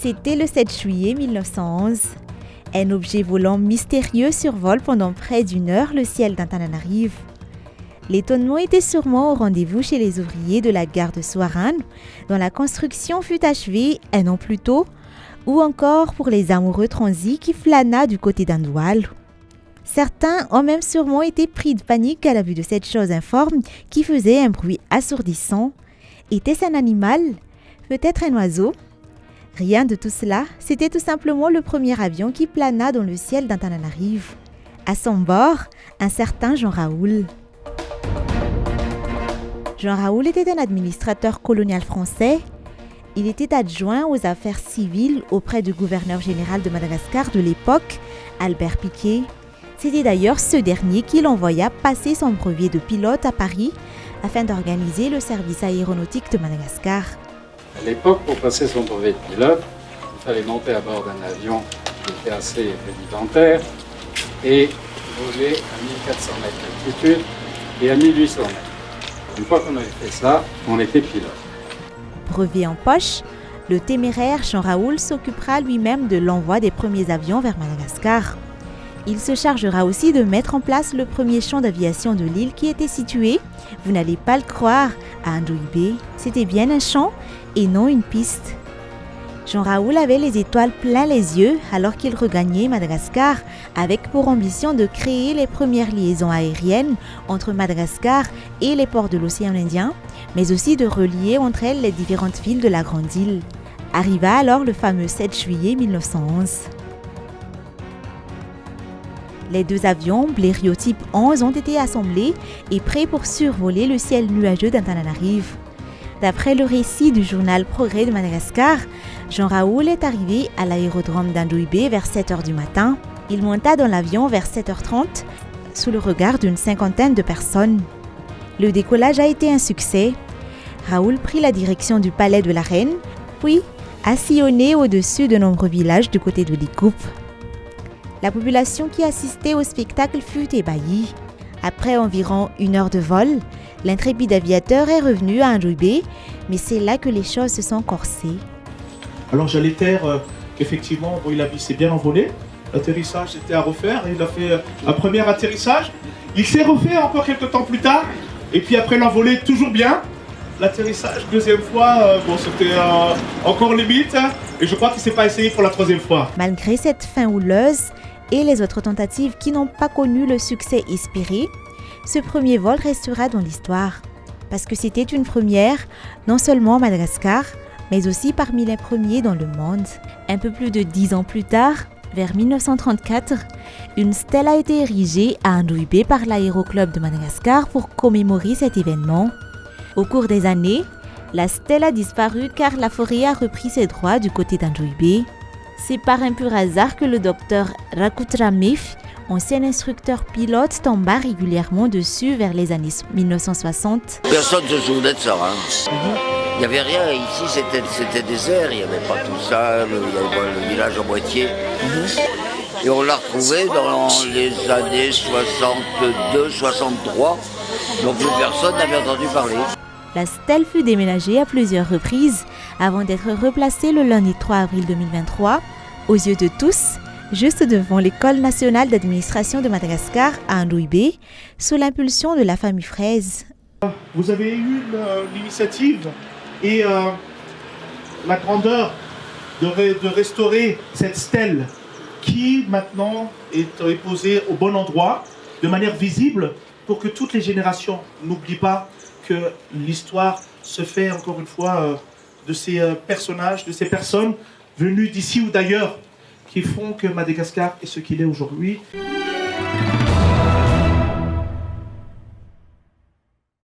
C'était le 7 juillet 1911. Un objet volant mystérieux survole pendant près d'une heure le ciel d'Antananarive. L'étonnement était sûrement au rendez-vous chez les ouvriers de la gare de Souarane, dont la construction fut achevée un an plus tôt, ou encore pour les amoureux transis qui flâna du côté d'Andoual. Certains ont même sûrement été pris de panique à la vue de cette chose informe qui faisait un bruit assourdissant. Était-ce un animal? Peut-être un oiseau? Rien de tout cela, c'était tout simplement le premier avion qui plana dans le ciel d'Antananarive. À son bord, un certain Jean Raoul. Jean Raoul était un administrateur colonial français. Il était adjoint aux affaires civiles auprès du gouverneur général de Madagascar de l'époque, Albert Piquet. C'était d'ailleurs ce dernier qui l'envoya passer son brevet de pilote à Paris afin d'organiser le service aéronautique de Madagascar. À l'époque, pour passer son brevet de pilote, il fallait monter à bord d'un avion qui était assez rudimentaire et voler à 1400 mètres d'altitude et à 1800 mètres. Une fois qu'on avait fait ça, on était pilote. Brevet en poche, le téméraire Jean Raoul s'occupera lui-même de l'envoi des premiers avions vers Madagascar. Il se chargera aussi de mettre en place le premier champ d'aviation de l'île qui était situé, vous n'allez pas le croire, à Andouibé. C'était bien un champ et non une piste. Jean Raoul avait les étoiles plein les yeux alors qu'il regagnait Madagascar, avec pour ambition de créer les premières liaisons aériennes entre Madagascar et les ports de l'océan Indien, mais aussi de relier entre elles les différentes villes de la Grande Île. Arriva alors le fameux 7 juillet 1911. Les deux avions Blériot type 11 ont été assemblés et prêts pour survoler le ciel nuageux d'Antananarive. D'après le récit du journal Progrès de Madagascar, Jean Raoul est arrivé à l'aérodrome d'Andouibé vers 7h du matin. Il monta dans l'avion vers 7h30 sous le regard d'une cinquantaine de personnes. Le décollage a été un succès. Raoul prit la direction du palais de la reine, puis a sillonné au-dessus de nombreux villages du côté de l'Ikoupe. La population qui assistait au spectacle fut ébahie. Après environ 1 heure de vol, l'intrépide aviateur est revenu à Andouibé, mais c'est là que les choses se sont corsées. Alors j'allais faire qu'effectivement, il s'est bien envolé. L'atterrissage était à refaire. Il a fait un premier atterrissage. Il s'est refait encore quelques temps plus tard. Et puis après l'envolée, toujours bien. L'atterrissage, deuxième fois, c'était encore limite. Et je crois qu'il ne s'est pas essayé pour la troisième fois. Malgré cette fin houleuse et les autres tentatives qui n'ont pas connu le succès espéré, ce premier vol restera dans l'histoire. Parce que c'était une première, non seulement à Madagascar, mais aussi parmi les premiers dans le monde. Un peu plus de 10 ans plus tard, vers 1934, une stèle a été érigée à Andouibé par l'Aéroclub de Madagascar pour commémorer cet événement. Au cours des années, la stèle a disparu car la forêt a repris ses droits du côté d'Andouibé. C'est par un pur hasard que le docteur Rakutramif, ancien instructeur pilote, tomba régulièrement dessus vers les années 1960. Personne ne se souvenait de ça. Il n'y avait rien, ici c'était désert, il n'y avait pas tout ça, il y avait le village en moitié. Et on l'a retrouvé dans les années 62, 63, donc plus personne n'avait entendu parler. La stèle fut déménagée à plusieurs reprises avant d'être replacée le lundi 3 avril 2023, aux yeux de tous, juste devant l'École nationale d'administration de Madagascar à Andouibé, sous l'impulsion de la famille Fraise. Vous avez eu l'initiative et la grandeur de restaurer cette stèle qui maintenant est posée au bon endroit, de manière visible, pour que toutes les générations n'oublient pas que l'histoire se fait encore une fois de ces personnages, de ces personnes venues d'ici ou d'ailleurs qui font que Madagascar est ce qu'il est aujourd'hui.